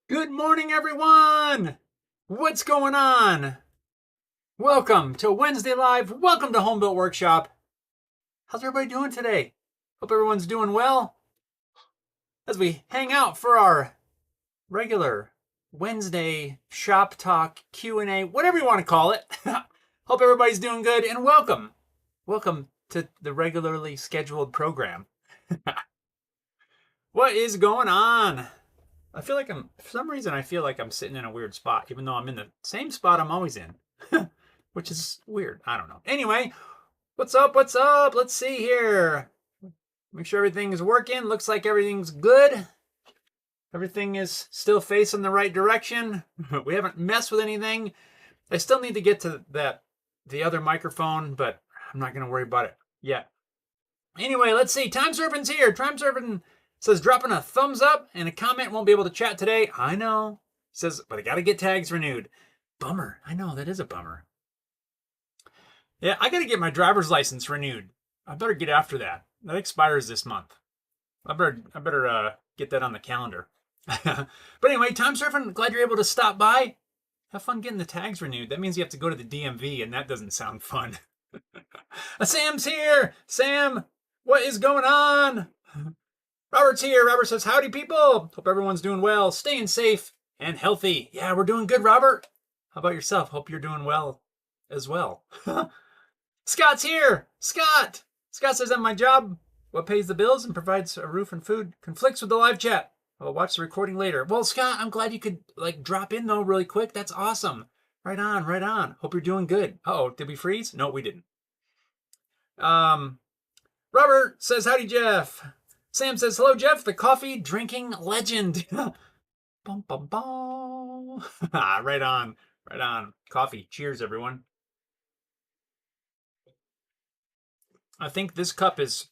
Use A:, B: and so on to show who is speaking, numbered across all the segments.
A: Good morning, everyone! What's going on? Welcome to Wednesday Live. Welcome to Home Built Workshop. How's everybody doing today? Hope everyone's doing well. As we hang out for our regular Wednesday shop talk, Q&A, whatever you want to call it. Hope everybody's doing good and welcome. Welcome to the regularly scheduled program. What is going on? For some reason, I feel like I'm sitting in a weird spot, even though I'm in the same spot I'm always in, which is weird. I don't know. Anyway, what's up? What's up? Let's see here. Make sure everything is working. Looks like everything's good. Everything is still facing the right direction. We haven't messed with anything. I still need to get to the other microphone, but I'm not going to worry about it yet. Anyway, let's see. Time Surfing's here. Time Surfing says dropping a thumbs up and a comment. Won't be able to chat today. I know. Says, but I got to get tags renewed. Bummer. I know, that is a bummer. Yeah, I got to get my driver's license renewed. I better get after that. That expires this month. I better get that on the calendar. But anyway, Time Surfing, glad you're able to stop by. Have fun getting the tags renewed. That means you have to go to the DMV, and that doesn't sound fun. Sam's here. Sam, what is going on? Robert's here. Robert says, howdy, people. Hope everyone's doing well, staying safe and healthy. Yeah, we're doing good, Robert. How about yourself? Hope you're doing well as well. Scott's here. Scott says, at my job, what pays the bills and provides a roof and food conflicts with the live chat. I'll watch the recording later. Well, Scott, I'm glad you could drop in, though, really quick. That's awesome. Right on, right on. Hope you're doing good. Uh-oh, did we freeze? No, we didn't. Robert says, howdy, Jeff. Sam says, hello, Jeff, the coffee drinking legend. Bum, bum, bum. Right on, right on. Coffee. Cheers, everyone. I think this cup is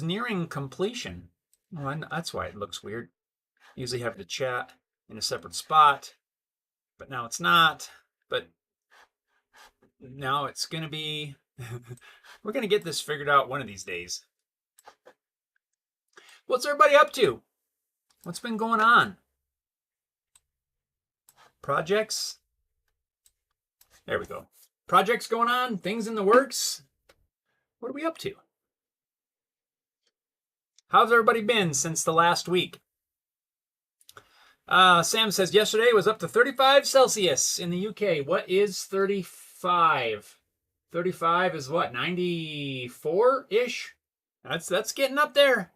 A: nearing completion. Well, that's why it looks weird. Usually have the chat in a separate spot, but now it's not. But now it's going to be... We're going to get this figured out one of these days. What's everybody up to? What's been going on? Projects? There we go. Projects going on? Things in the works? What are we up to? How's everybody been since the last week? Sam says, yesterday was up to 35 Celsius in the UK. What is 35? 35 is what, 94-ish? That's getting up there.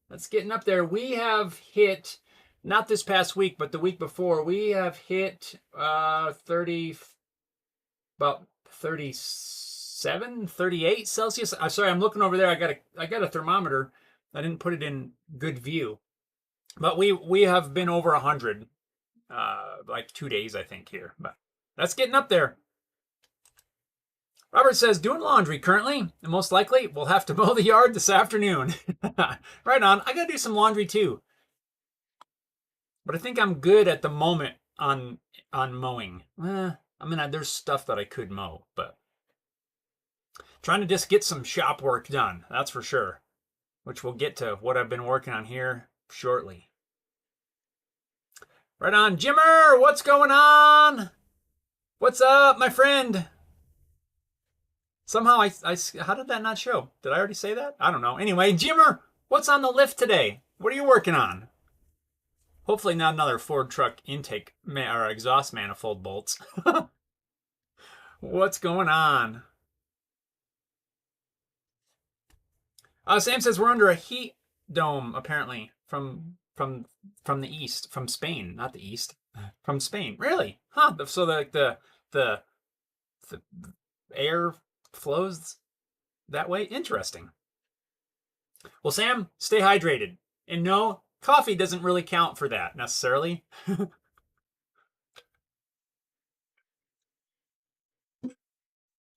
A: That's getting up there. We have hit, not this past week, but the week before, we have hit about 37, 38 Celsius. Sorry, I'm looking over there. I got a thermometer. I didn't put it in good view. But we have been over 100, 2 days, I think, here. But that's getting up there. Robert says, doing laundry currently, and most likely we'll have to mow the yard this afternoon. Right on. I got to do some laundry too. But I think I'm good at the moment on mowing. There's stuff that I could mow, but trying to just get some shop work done, that's for sure. Which we'll get to what I've been working on here shortly. Right on. Jimmer, what's going on? What's up, my friend? Somehow how did that not show? Did I already say that? I don't know. Anyway, Jimmer, what's on the lift today? What are you working on? Hopefully not another Ford truck intake or exhaust manifold bolts. What's going on? Sam says we're under a heat dome, apparently, from the east, from Spain, not the east, from Spain. Really? Huh? So the air flows that way? Interesting. Well, Sam, stay hydrated. And no, coffee doesn't really count for that necessarily.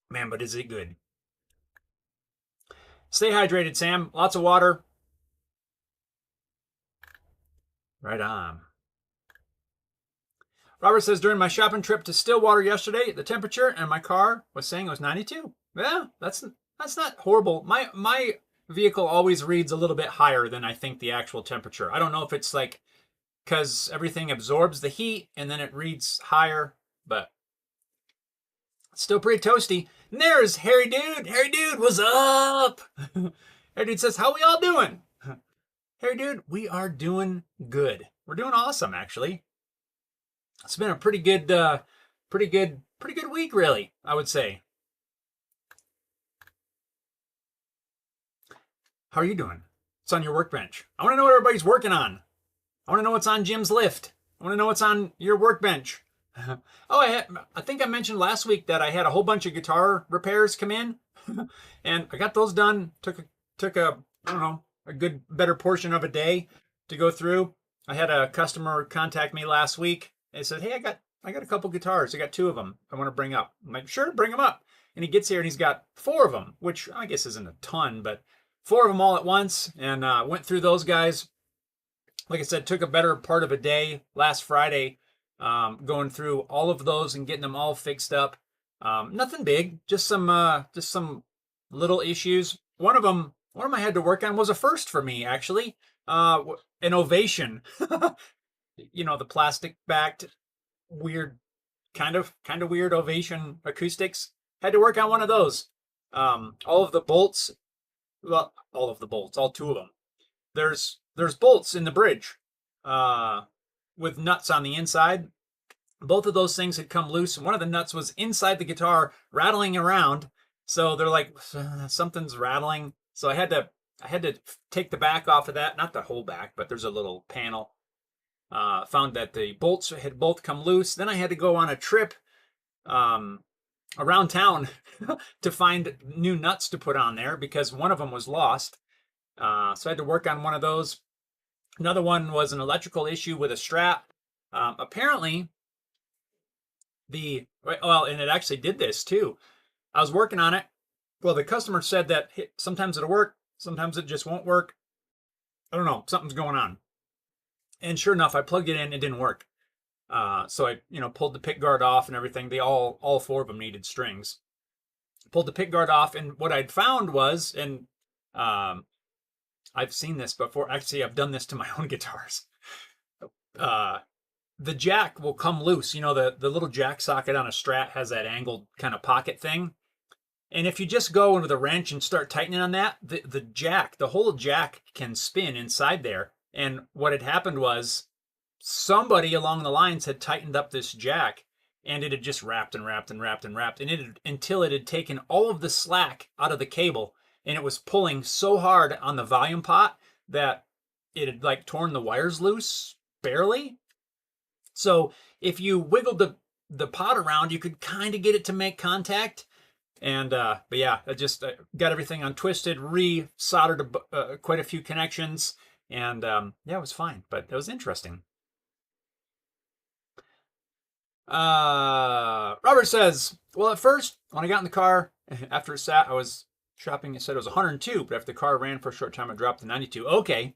A: Man, but is it good? Stay hydrated, Sam. Lots of water. Right on. Robert says, during my shopping trip to Stillwater yesterday, the temperature in my car was saying it was 92. Yeah, that's not horrible. My vehicle always reads a little bit higher than I think the actual temperature. I don't know if it's because everything absorbs the heat and then it reads higher, but still pretty toasty. And there's Harry Dude. Harry Dude, what's up? Harry Dude says, how we all doing? Harry Dude, we are doing good. We're doing awesome, actually. It's been a pretty good week, really, I would say. How are you doing? What's on your workbench? I want to know what everybody's working on. I want to know what's on Jim's lift. I want to know what's on your workbench. Oh, I think I mentioned last week that I had a whole bunch of guitar repairs come in, and I got those done. Took a I don't know, a good better portion of a day to go through. I had a customer contact me last week. They said, "Hey, I got a couple guitars. I got 2 of them. I want to bring up." I'm like, "Sure, bring them up." And he gets here and he's got 4 of them, which I guess isn't a ton, but 4 of them all at once, and went through those guys. Like I said, took a better part of a day last Friday. Going through all of those and getting them all fixed up. Nothing big, just some little issues. One of them I had to work on was a first for me, actually. An Ovation. You know, the plastic backed, weird, kind of weird Ovation acoustics. Had to work on one of those. All of the bolts, well, all 2 of them. There's bolts in the bridge. With nuts on the inside. Both of those things had come loose, and one of the nuts was inside the guitar rattling around. So they're like, something's rattling. So I had to take the back off of that, not the whole back, but there's a little panel. Found that the bolts had both come loose. Then I had to go on a trip around town to find new nuts to put on there because one of them was lost. So I had to work on one of those. Another one was an electrical issue with a strap. Apparently, and it actually did this too. I was working on it. Well, the customer said that sometimes it'll work, sometimes it just won't work. I don't know, something's going on. And sure enough, I plugged it in, it didn't work. So I, pulled the pick guard off and everything. They all 4 of them needed strings. Pulled the pick guard off, and what I'd found was, and I've seen this before. Actually, I've done this to my own guitars. The jack will come loose. The little jack socket on a Strat has that angled kind of pocket thing. And if you just go with a wrench and start tightening on that, the whole jack can spin inside there. And what had happened was somebody along the lines had tightened up this jack, and it had just wrapped and wrapped and wrapped and wrapped, and until it had taken all of the slack out of the cable. And it was pulling so hard on the volume pot that it had like torn the wires loose, barely. So if you wiggled the pot around, you could kind of get it to make contact. And but yeah, I just got everything untwisted, re-soldered quite a few connections, and yeah, it was fine. But it was interesting. Robert says, well, at first, when I got in the car, after it sat, I was shopping, it said it was 102, but after the car ran for a short time, it dropped to 92. Okay.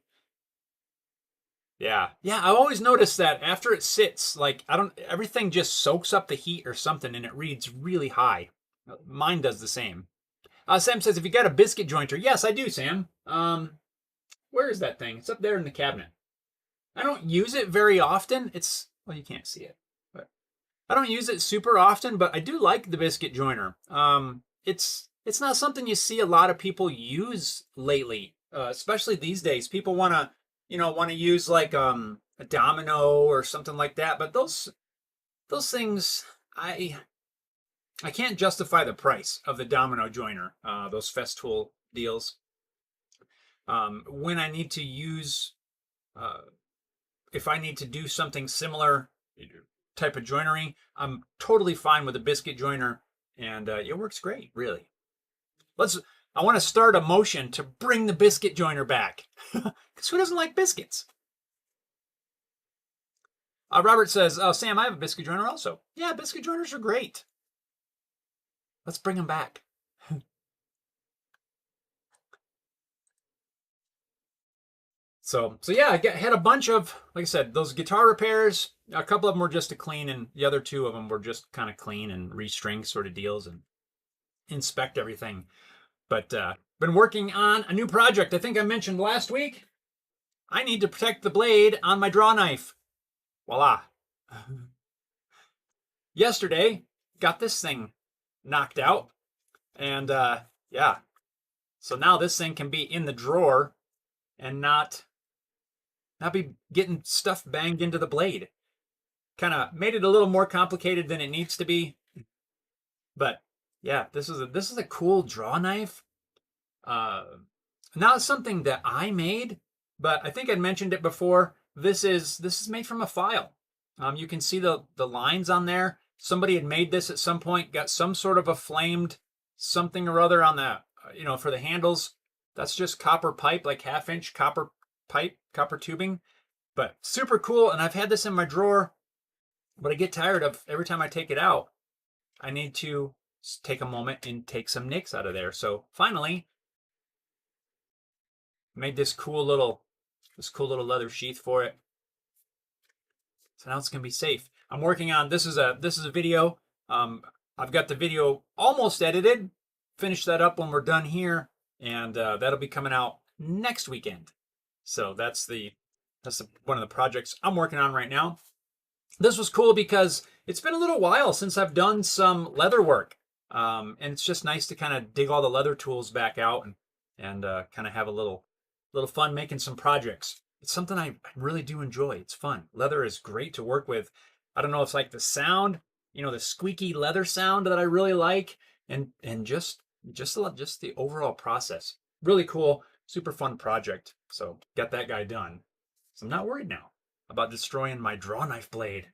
A: Yeah. I've always noticed that after it sits, like, everything just soaks up the heat or something, and it reads really high. Mine does the same. Sam says, if you got a biscuit jointer. Yes, I do, Sam. Where is that thing? It's up there in the cabinet. I don't use it very often. Well, you can't see it, but I don't use it super often, but I do like the biscuit jointer. It's not something you see a lot of people use lately, especially these days. People want to use like a domino or something like that. But those things, I can't justify the price of the domino joiner, those Festool deals. When I need to use, if I need to do something similar type of joinery, I'm totally fine with a biscuit joiner, and it works great, really. I want to start a motion to bring the biscuit joiner back. Because who doesn't like biscuits? Robert says, oh, Sam, I have a biscuit joiner also. Yeah, biscuit joiners are great. Let's bring them back. So yeah, I had a bunch of, like I said, those guitar repairs. A couple of them were just to clean, and the other 2 of them were just kind of clean and restring sort of deals and inspect everything. But been working on a new project. I think I mentioned last week. I need to protect the blade on my draw knife. voila. Yesterday, got this thing knocked out. And yeah, so now this thing can be in the drawer and not be getting stuff banged into the blade. Kind of made it a little more complicated than it needs to be. But yeah, this is a cool draw knife. Not something that I made, but I think I mentioned it before. This is made from a file. You can see the lines on there. Somebody had made this at some point, got some sort of a flamed something or other on the, for the handles. That's just copper pipe, like 1/2 inch copper pipe, copper tubing. But super cool, and I've had this in my drawer, but I get tired of every time I take it out, I need to take a moment and take some nicks out of there. So finally, made this cool little leather sheath for it. So now it's gonna be safe. I'm working on this is a video. I've got the video almost edited. Finish that up when we're done here, and that'll be coming out next weekend. So that's one of the projects I'm working on right now. This was cool because it's been a little while since I've done some leather work, and it's just nice to kind of dig all the leather tools back out and kind of have a little fun making some projects. It's something I really do enjoy. It's fun. Leather is great to work with. I don't know, it's like the sound, the squeaky leather sound that I really like, and just the overall process. Really cool, super fun project. So got that guy done. So I'm not worried now about destroying my draw knife blade.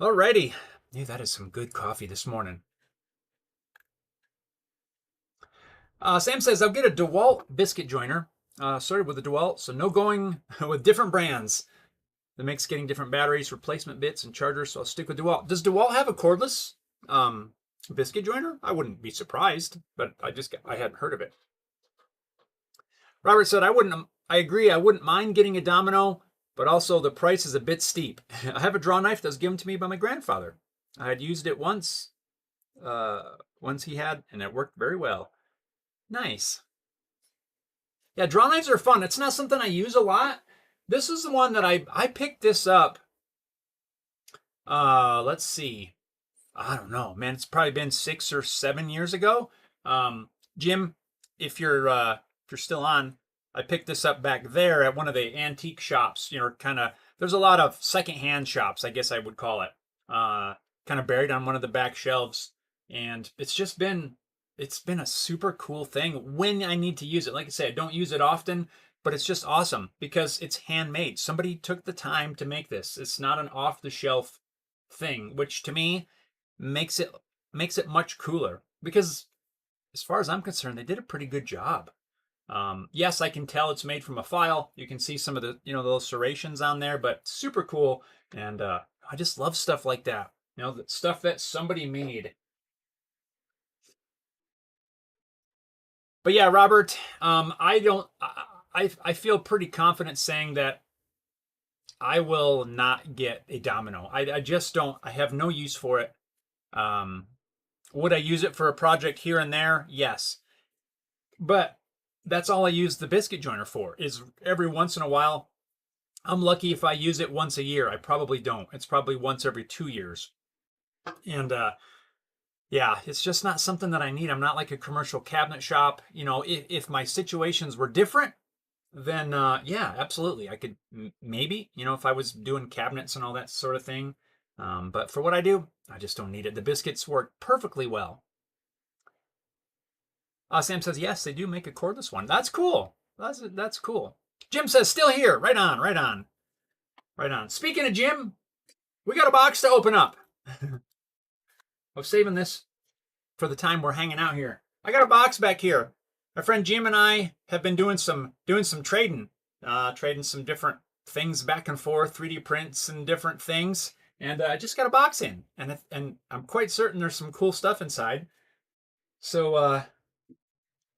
A: Alrighty. Yeah, that is some good coffee this morning. Sam says, I'll get a DeWalt biscuit joiner. Started with a DeWalt, so no going with different brands. That makes getting different batteries, replacement bits, and chargers, so I'll stick with DeWalt. Does DeWalt have a cordless biscuit joiner? I wouldn't be surprised, but I hadn't heard of it. Robert said, I agree, I wouldn't mind getting a Domino, but also the price is a bit steep. I have a draw knife that was given to me by my grandfather. I had used it once he had, and it worked very well. Nice. Yeah, draw knives are fun. It's not something I use a lot. This is the one that I picked this up. Let's see. I don't know, man. It's probably been 6 or 7 years ago. Jim, if you're still on, I picked this up back there at one of the antique shops. There's a lot of secondhand shops, I guess I would call it. Kind of buried on one of the back shelves, and it's been a super cool thing when I need to use it. Like I said, I don't use it often, but it's just awesome because it's handmade. Somebody took the time to make this. It's not an off-the-shelf thing, which to me makes it much cooler because as far as I'm concerned, they did a pretty good job. Yes, I can tell it's made from a file. You can see some of the, those serrations on there, but super cool. And I just love stuff like that. The stuff that somebody made. But yeah, Robert, I feel pretty confident saying that I will not get a Domino. I just don't. I have no use for it. Would I use it for a project here and there? Yes. But that's all I use the biscuit joiner for, is every once in a while. I'm lucky if I use it once a year. I probably don't. It's probably once every 2 years. And yeah, it's just not something that I need. I'm not like a commercial cabinet shop. If my situations were different, then yeah, absolutely. I could maybe, if I was doing cabinets and all that sort of thing. But for what I do, I just don't need it. The biscuits work perfectly well. Sam says, yes, they do make a cordless one. That's cool. That's cool. Jim says, still here. Right on, right on. Right on. Speaking of Jim, we got a box to open up. I'm saving this for the time we're hanging out here. I got a box back here. My friend Jim and I have been doing some trading, trading some different things back and forth, 3D prints and different things. And I just got a box in, and I'm quite certain there's some cool stuff inside. So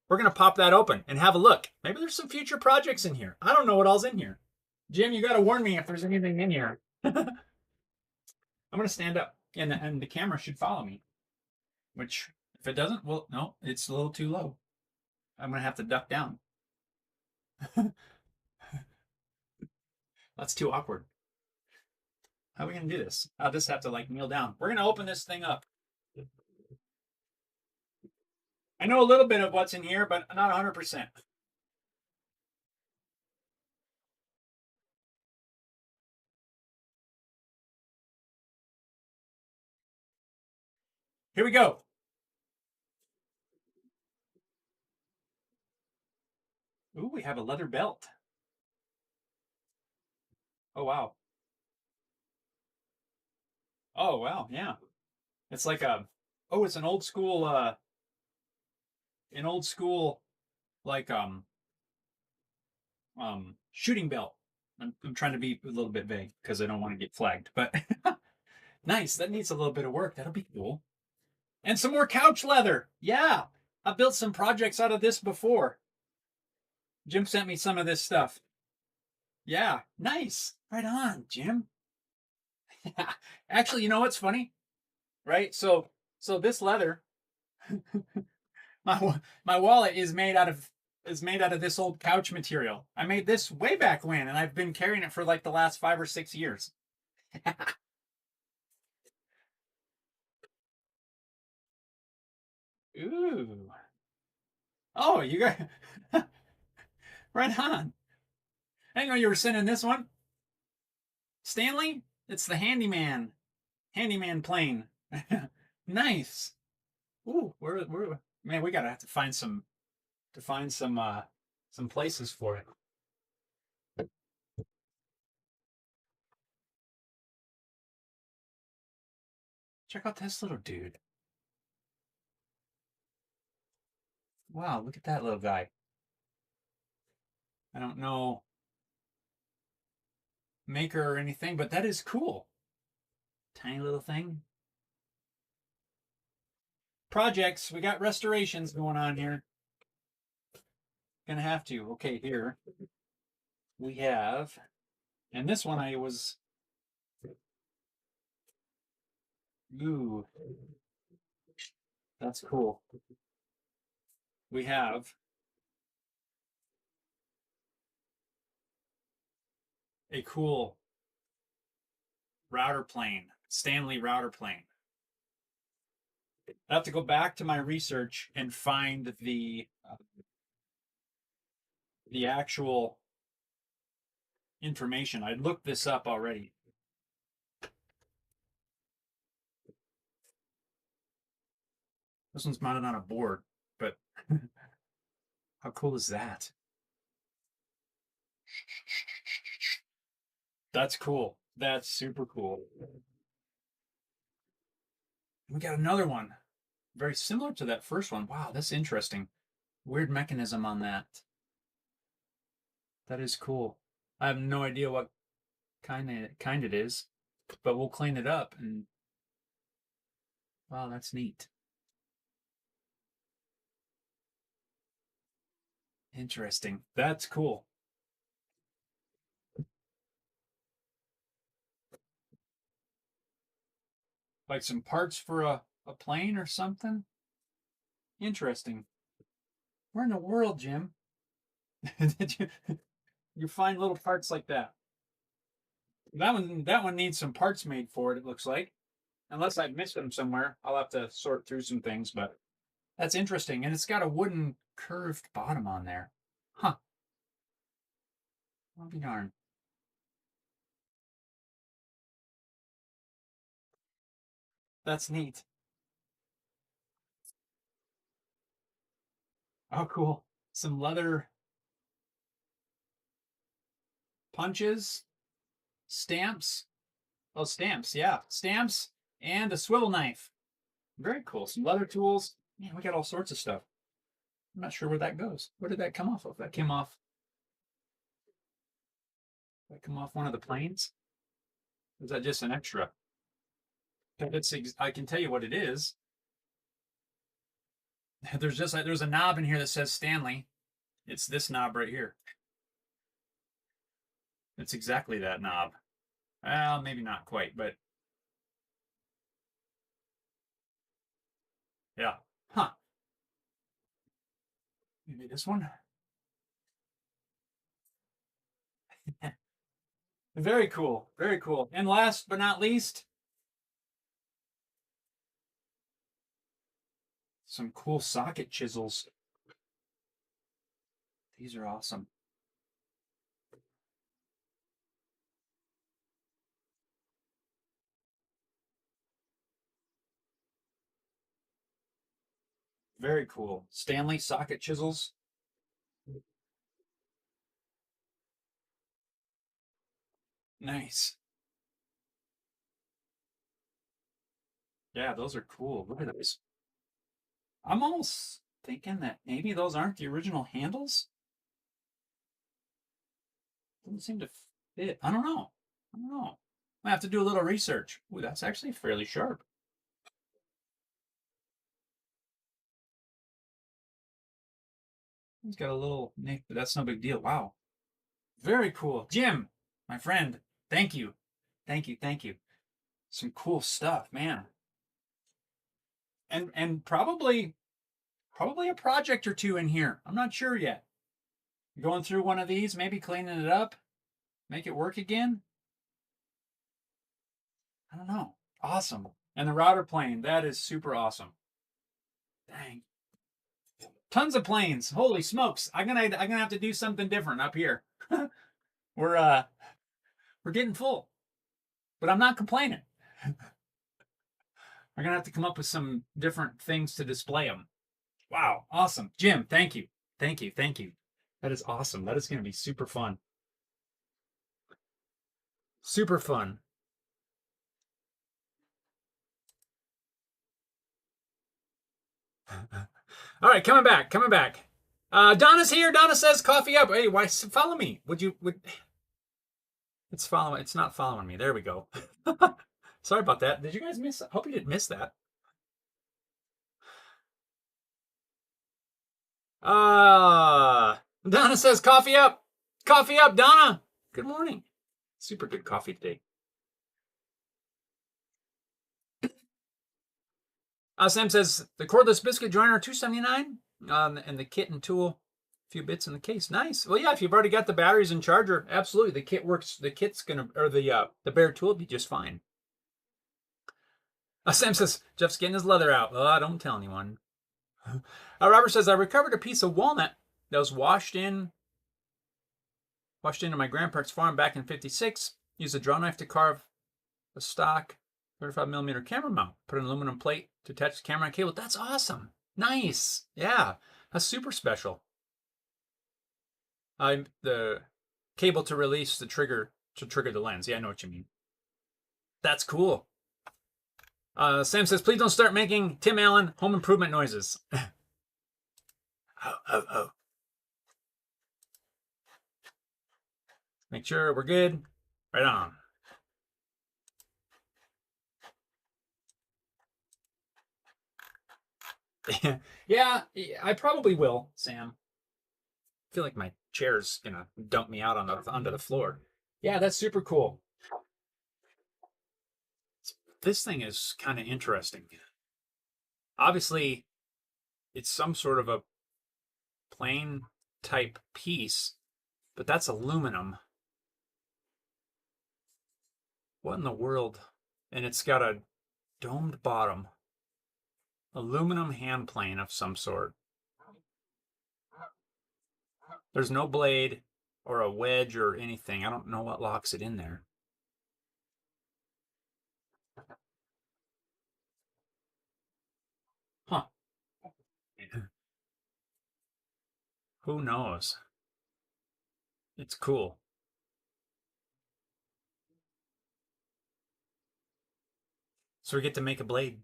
A: we're gonna pop that open and have a look. Maybe there's some future projects in here. I don't know what all's in here. Jim, you got to warn me if there's anything in here. I'm gonna stand up, and the camera should follow me, which If it doesn't, well, no, it's a little too low. I'm gonna have to duck down. That's too awkward. How are we gonna do this? I'll just have to like kneel down. We're gonna open this thing up. I know a little bit of what's in here, but not 100%. Here we go. Ooh, we have a leather belt. Oh wow. Oh wow, yeah. It's like a it's an old school like shooting belt. I'm trying to be a little bit vague because I don't want to get flagged, but nice. That needs a little bit of work. That'll be cool. And some more couch leather. Yeah. I built some projects out of this before. Jim sent me some of this stuff. Yeah, nice. Right on, Jim. Actually, you know what's funny? Right? So this leather, my wallet is made out of this old couch material. I made this way back when, and I've been carrying it for like the last 5 or 6 years. Ooh. Oh, you got right on. I didn't know you were sending this one. Stanley? It's the handyman plane. Nice. Ooh, we're man, we gotta have to find some places for it. Check out this little dude. Wow, look at that little guy. I don't know maker or anything, but that is cool. Tiny little thing. Projects. We got restorations going on here. Gonna have to. Okay, here we have, and this one I was. Ooh, that's cool. We have a cool router plane, Stanley router plane. I have to go back to my research and find the actual information. I looked this up already. This one's mounted on a board, but how cool is that? That's cool. That's super cool. We got another one, very similar to that first one. Wow, that's interesting. Weird mechanism on that. That is cool. I have no idea what kind it is, but we'll clean it up and wow, that's neat. Interesting. That's cool. Like some parts for a plane or something? Interesting. Where in the world, Jim? Did you find little parts like that? That one needs some parts made for it, it looks like. Unless I missed them somewhere. I'll have to sort through some things, but that's interesting. And it's got a wooden curved bottom on there. Huh. I'll be darned. That's neat. Oh, cool. Some leather punches, stamps. Oh, stamps, yeah. Stamps and a swivel knife. Very cool. Some leather tools. Man, we got all sorts of stuff. I'm not sure where that goes. Where did that come off of? That came off. Did that come off one of the planes? Or is that just an extra? I can tell you what it is. There's a knob in here that says Stanley. It's this knob right here. It's exactly that knob. Well, maybe not quite, but yeah. Huh. this one. Very cool. Very cool. And last but not least, some cool socket chisels. These are awesome. Very cool. Stanley socket chisels. Nice. Yeah, those are cool. Look at those. I'm almost thinking that maybe those aren't the original handles. Doesn't seem to fit. I don't know. I don't know. I have to do a little research. Ooh, that's actually fairly sharp. He's got a little nick, but that's no big deal. Wow. Very cool. Jim, my friend, thank you. Thank you. Thank you. Some cool stuff, man. And probably a project or two in here. I'm not sure yet. Going through one of these, maybe cleaning it up, make it work again. I don't know. Awesome. And the router plane, that is super awesome. Dang. Tons of planes. Holy smokes. I'm gonna have to do something different up here. we're getting full. But I'm not complaining. We're gonna have to come up with some different things to display them. Wow, awesome. Jim, thank you. Thank you. Thank you. That is awesome. That is gonna be super fun. Super fun. All right, coming back. Donna's here. Donna says coffee up. Hey, why follow me? It's following. It's not following me. There we go. Sorry about that. Did you guys miss? Hope you didn't miss that. Donna says coffee up. Coffee up, Donna. Good morning. Super good coffee today. Sam says the cordless biscuit joiner $2.79, and the kit and tool, a few bits in the case. Nice. Well, yeah, if you've already got the batteries and charger, absolutely, the kit works. The kit's gonna, or the bare tool will be just fine. Sam says Jeff's getting his leather out. Oh, don't tell anyone. Robert says I recovered a piece of walnut that was washed into my grandparents' farm back in '56. Used a draw knife to carve a stock 35mm camera mount. Put an aluminum plate to attach the camera and cable. That's awesome. Nice. Yeah, that's super special. The cable to release the trigger to trigger the lens. Yeah, I know what you mean. That's cool. Sam says, please don't start making Tim Allen home improvement noises. Oh. Make sure we're good. Right on. Yeah, I probably will, Sam. I feel like my chair's gonna dump me out onto the floor. Yeah, that's super cool. This thing is kind of interesting. Obviously, it's some sort of a plain type piece, but that's aluminum. What in the world? And it's got a domed bottom. Aluminum hand plane of some sort. There's no blade or a wedge or anything. I don't know what locks it in there. Huh. Who knows? It's cool. So we get to make a blade,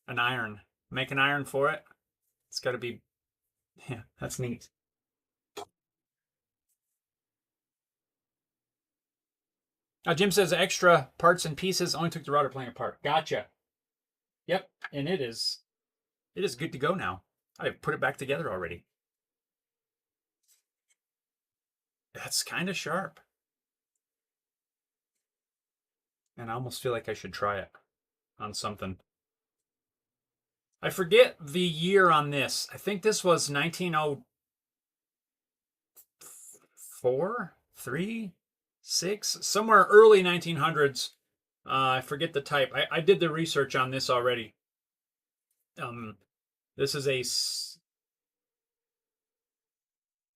A: an iron. Make an iron for it. It's got to be, yeah, that's neat. Jim says extra parts and pieces. Only took the router plane apart. Gotcha. Yep, and it is good to go now. I've put it back together already. That's kind of sharp. And I almost feel like I should try it on something. I forget the year on this. I think this was 1902 4, 3, 6, somewhere early 1900s. I forget the type. I did the research on this already. This is a 7.5,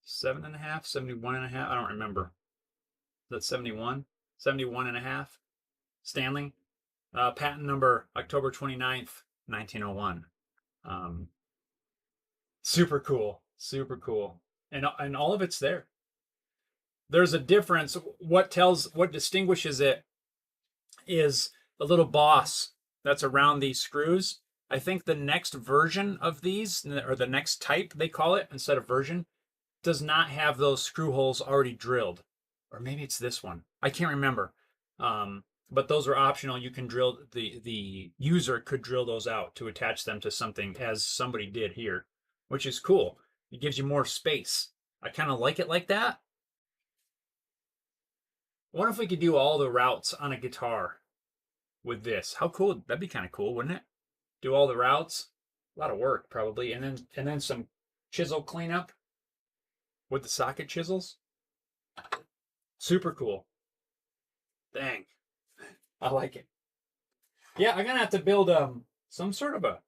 A: 71.5. I don't remember. Is that 71? 71.5. Stanley. Patent number October 29th, 1901. Super cool. Super cool. And all of it's there. There's a difference. What distinguishes it is the little boss that's around these screws. I think the next version of these, or the next type they call it instead of version, does not have those screw holes already drilled. Or maybe it's this one. I can't remember. But those are optional. You can drill, the user could drill those out to attach them to something, as somebody did here, which is cool. It gives you more space. I kind of like it like that. I wonder if we could do all the routes on a guitar with this. How cool? That'd be kind of cool, wouldn't it? Do all the routes. A lot of work probably, and then some chisel cleanup with the socket chisels. Super cool. Dang, I like it. Yeah, I'm gonna have to build some sort of a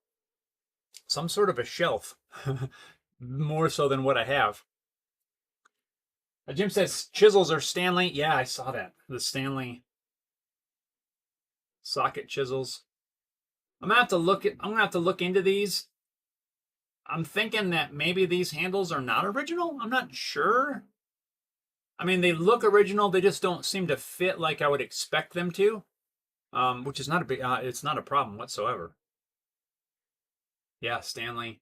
A: shelf, more so than what I have. Jim says chisels are Stanley. Yeah, I saw that. The Stanley socket chisels. I'm gonna have to look into these. I'm thinking that maybe these handles are not original. I'm not sure. I mean, they look original. They just don't seem to fit like I would expect them to, which is not a big. It's not a problem whatsoever. Yeah, Stanley.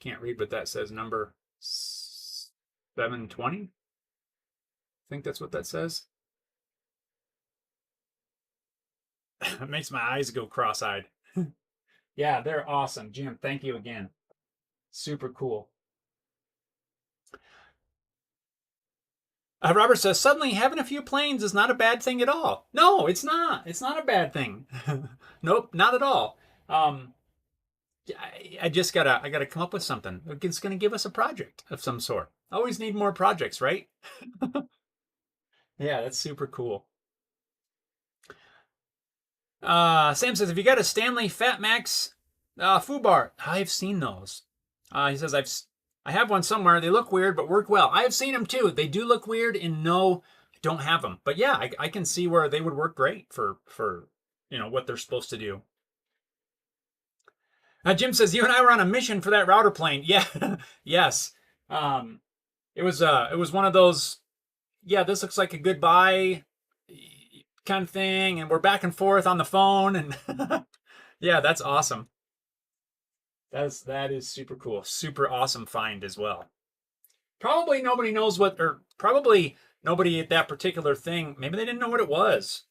A: Can't read what that says. Number 720. I think that's what that says. It makes my eyes go cross-eyed. Yeah, they're awesome. Jim, thank you again. Super cool. Robert says, suddenly having a few planes is not a bad thing at all. No, it's not. It's not a bad thing. Nope, not at all. I gotta come up with something. It's gonna give us a project of some sort. Always need more projects, right? Yeah, that's super cool. Sam says, if you got a Stanley Fat Max foobar, I've seen those. He says, I have one somewhere. They look weird, but work well. I have seen them too. They do look weird, and no, I don't have them. But yeah, I can see where they would work great for what they're supposed to do. Jim says, you and I were on a mission for that router plane. Yeah, yes. It was one of those, yeah, this looks like a goodbye kind of thing, and we're back and forth on the phone, and yeah, that's awesome. That is super cool. Super awesome find as well. Probably nobody knows probably nobody at that particular thing, maybe they didn't know what it was.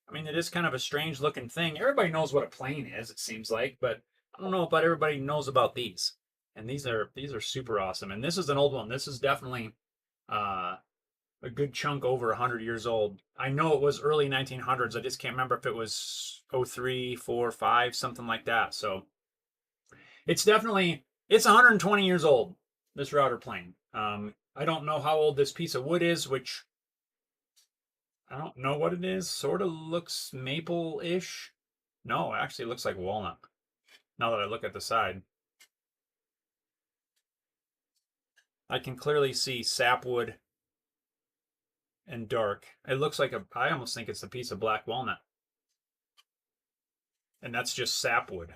A: I mean, it is kind of a strange looking thing. Everybody knows what a plane is, it seems like, but I don't know about everybody knows about these. And these are super awesome. And this is an old one. This is definitely a good chunk over 100 years old. I know it was early 1900s. I just can't remember if it was 03, 4, 5, something like that. So it's 120 years old, this router plane. I don't know how old this piece of wood is, which I don't know what it is. Sort of looks maple-ish. No, it actually looks like walnut, now that I look at the side. I can clearly see sapwood and dark. It looks like I almost think it's a piece of black walnut. And that's just sapwood.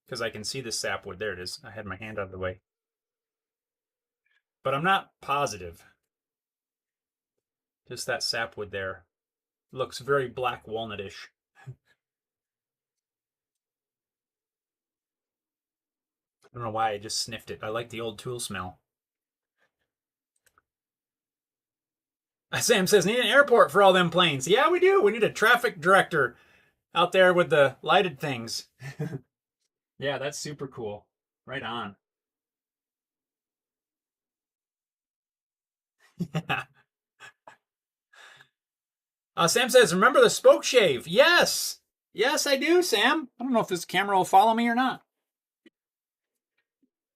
A: Because I can see the sapwood. There it is. I had my hand out of the way. But I'm not positive. Just that sapwood there. Looks very black walnutish. I don't know why I just sniffed it. I like the old tool smell. Sam says, need an airport for all them planes. Yeah, we do. We need a traffic director out there with the lighted things. Yeah, that's super cool. Right on. Yeah. Sam says, remember the spoke shave? Yes. Yes, I do, Sam. I don't know if this camera will follow me or not.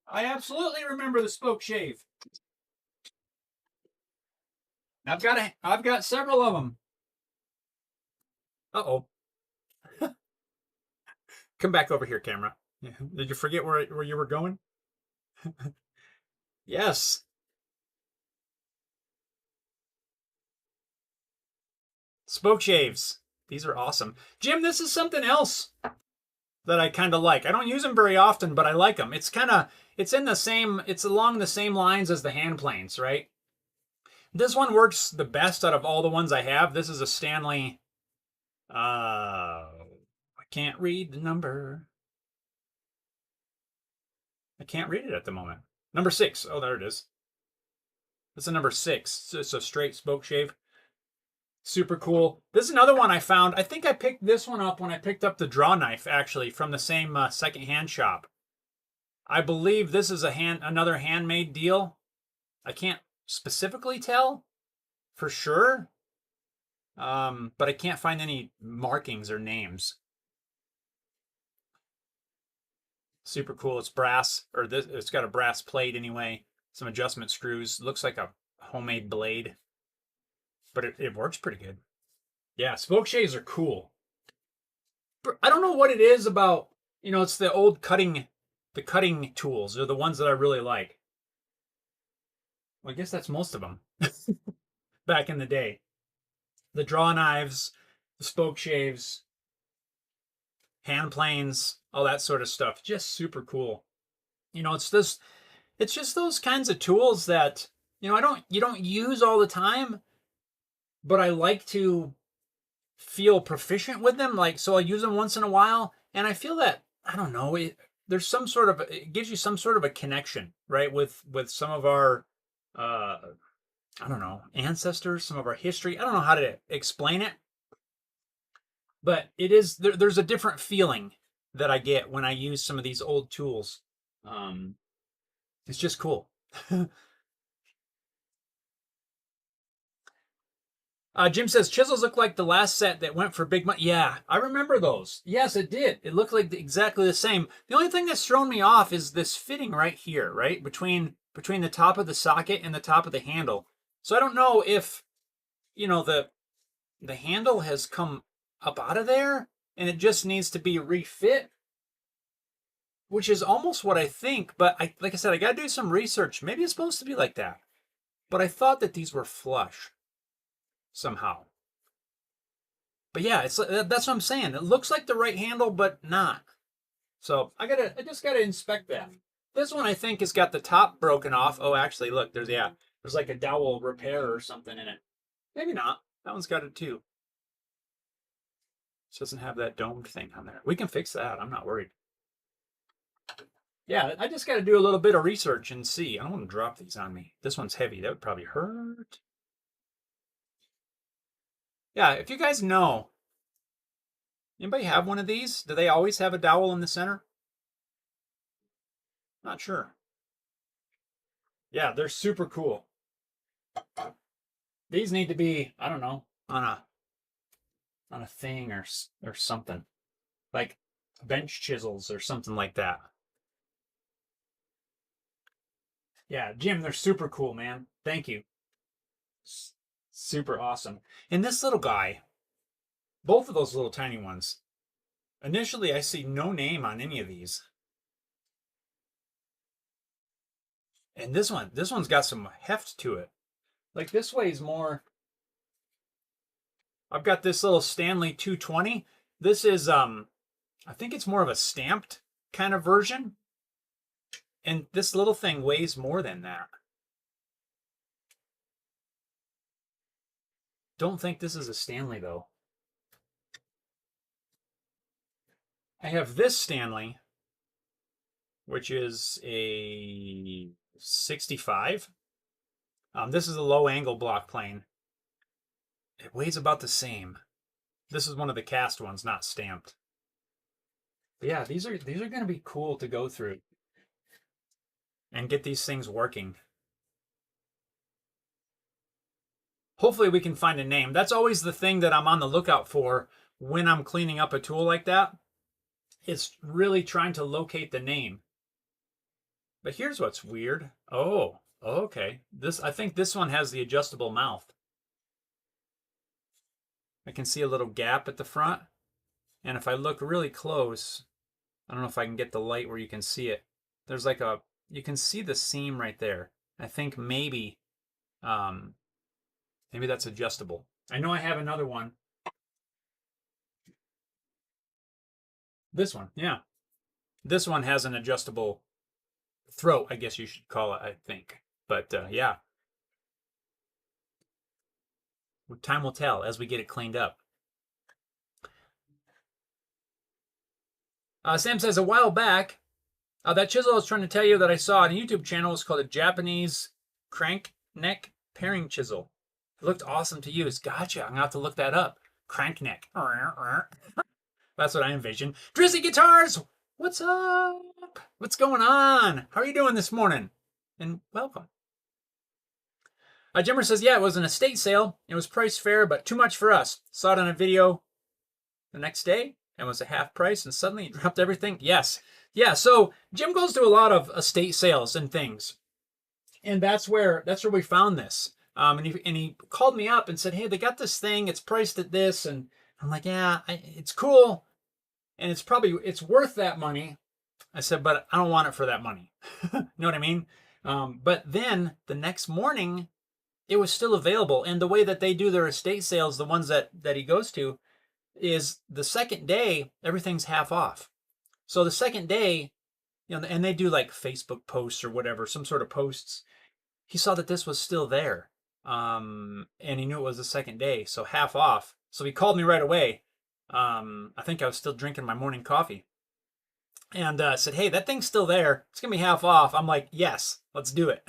A: I absolutely remember the spoke shave. I've got several of them. Uh-oh. Come back over here, camera. Did you forget where you were going? Yes. Spoke shaves. These are awesome. Jim, this is something else that I kind of like. I don't use them very often, but I like them. It's along the same lines as the hand planes, right? This one works the best out of all the ones I have. This is a Stanley, I can't read the number. I can't read it at the moment. Number 6. Oh, there it is. It's a number 6. It's a straight spoke shave. Super cool. This is another one I found. I think I picked this one up when I picked up the draw knife, actually, from the same secondhand shop. I believe this is another handmade deal. I can't specifically tell for sure, but I can't find any markings or names. Super cool. It's brass, or it's got a brass plate anyway. Some adjustment screws. Looks like a homemade blade, but it works pretty good. Yeah, spoke shaves are cool. I don't know what it is about, it's the old cutting tools are the ones that I really like. Well, I guess that's most of them back in the day. The draw knives, the spoke shaves, hand planes, all that sort of stuff. Just super cool. It's just those kinds of tools that, you don't use all the time, but I like to feel proficient with them. Like, so I use them once in a while, and I feel that, I don't know, it gives you some sort of a connection, right? With some of our, I don't know, ancestors, some of our history. I don't know how to explain it, but there's a different feeling that I get when I use some of these old tools. It's just cool. Jim says, chisels look like the last set that went for big money. Yeah, I remember those. Yes, it did. It looked like exactly the same. The only thing that's thrown me off is this fitting right here, right? Between the top of the socket and the top of the handle. So I don't know if, the handle has come up out of there and it just needs to be refit, which is almost what I think. But like I said, I got to do some research. Maybe it's supposed to be like that. But I thought that these were flush somehow. But yeah, that's what I'm saying. It looks like the right handle, but not. So I just gotta inspect that. This one I think has got the top broken off. Oh, actually, look, there's like a dowel repair or something in it. Maybe not. That one's got it too. It doesn't have that domed thing on there. We can fix that. I'm not worried. Yeah, I just got to do a little bit of research and see. I don't want to drop these on me. This one's heavy. That would probably hurt. Yeah, if you guys know, anybody have one of these? Do they always have a dowel in the center? Not sure. Yeah, they're super cool. These need to be, I don't know, on a thing or something. Like bench chisels or something like that. Yeah, Jim, they're super cool, man. Thank you. Super awesome. And this little guy, both of those little tiny ones, initially I see no name on any of these. And this one's got some heft to it. Like this weighs more. I've got this little Stanley 220. This is, I think it's more of a stamped kind of version. And this little thing weighs more than that. Don't think this is a Stanley though. I have this Stanley, which is a 65. This is a low angle block plane. It weighs about the same. This is one of the cast ones, not stamped. But yeah, these are going to be cool to go through and get these things working. Hopefully we can find a name. That's always the thing that I'm on the lookout for when I'm cleaning up a tool like that. It's really trying to locate the name. But here's what's weird. Oh, okay. I think this one has the adjustable mouth. I can see a little gap at the front. And if I look really close, I don't know if I can get the light where you can see it. There's like you can see the seam right there. I think maybe that's adjustable. I know I have another one. This one, yeah. This one has an adjustable throat, I guess you should call it, I think. But yeah, time will tell as we get it cleaned up. Sam says, a while back, that chisel I was trying to tell you that I saw on a YouTube channel was called a Japanese crank neck paring chisel. It looked awesome to use. Gotcha. I'm going to have to look that up. Crank neck. That's what I envision. Drizzy Guitars, what's up? What's going on? How are you doing this morning? And welcome. Jimmer says, yeah, it was an estate sale. It was priced fair, but too much for us. Saw it on a video the next day and was a half price, and suddenly it dropped everything. Yes. Yeah, so Jim goes to a lot of estate sales and things. And that's where we found this. And he called me up and said, hey, they got this thing. It's priced at this. And I'm like, yeah, it's cool. And it's worth that money. I said, but I don't want it for that money. You know what I mean? But then the next morning, it was still available. And the way that they do their estate sales, the ones that he goes to, is the second day, everything's half off. So the second day, and they do like Facebook posts or whatever, some sort of posts. He saw that this was still there. And he knew it was the second day, so half off. So he called me right away. I think I was still drinking my morning coffee. And said, hey, that thing's still there. It's going to be half off. I'm like, yes, let's do it.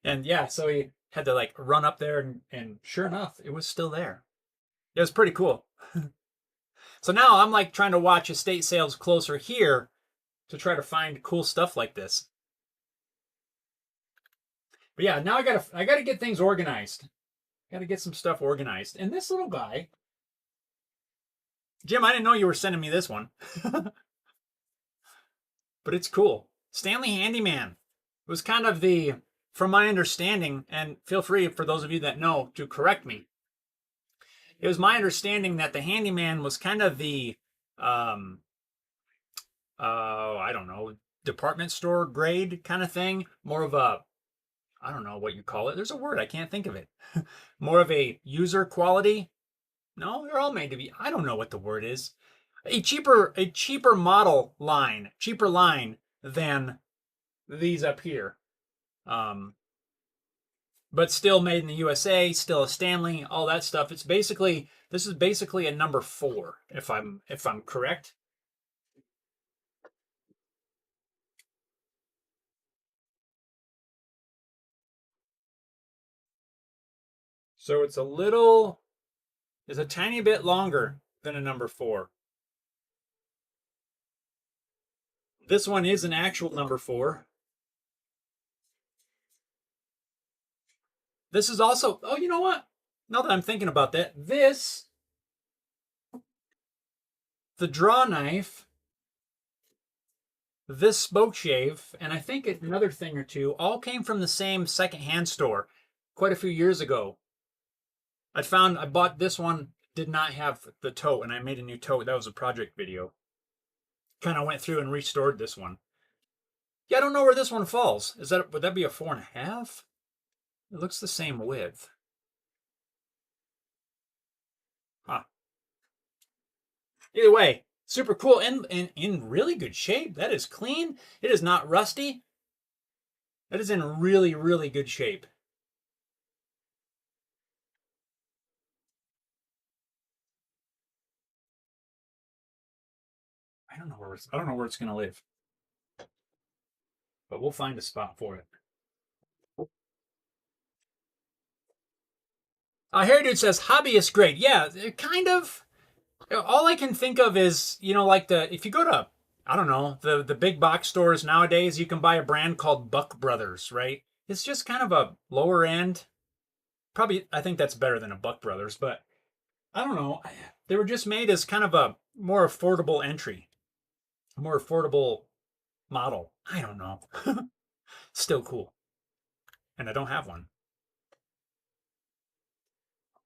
A: And yeah, so he had to like run up there and sure enough, it was still there. It was pretty cool. So now I'm like trying to watch estate sales closer here to try to find cool stuff like this. But yeah, now I gotta get things organized. Gotta get some stuff organized. And this little guy, Jim, I didn't know you were sending me this one. But it's cool. Stanley Handyman. It was kind of from my understanding, and feel free for those of you that know to correct me. It was my understanding that the Handyman was kind of the, I don't know, department store grade kind of thing. More of a, I don't know what you call it. There's a word, I can't think of it. More of a user quality. No, they're all made to be. I don't know what the word is. A cheaper model line, cheaper line than these up here. But still made in the USA, still a Stanley, all that stuff. This is basically a number 4, if I'm correct. So it's a tiny bit longer than a number 4. This one is an actual number 4. This is also, oh, you know what? Now that I'm thinking about that, the draw knife, this spoke shave, and I think another thing or two, all came from the same secondhand store quite a few years ago. I bought this one, did not have the tote, and I made a new tote. That was a project video. Kind of went through and restored this one. Yeah, I don't know where this one falls. Would that be a 4.5? It looks the same width. Huh. Either way, super cool and in really good shape. That is clean. It is not rusty. That is in really, really good shape. I don't know where it's gonna live. But we'll find a spot for it. Harry Dude says hobbyist grade. Yeah, kind of. All I can think of is, like if you go to, I don't know, the big box stores nowadays, you can buy a brand called Buck Brothers, right? It's just kind of a lower end. Probably, I think that's better than a Buck Brothers, but I don't know. They were just made as kind of a more affordable entry, a more affordable model. I don't know. Still cool. And I don't have one.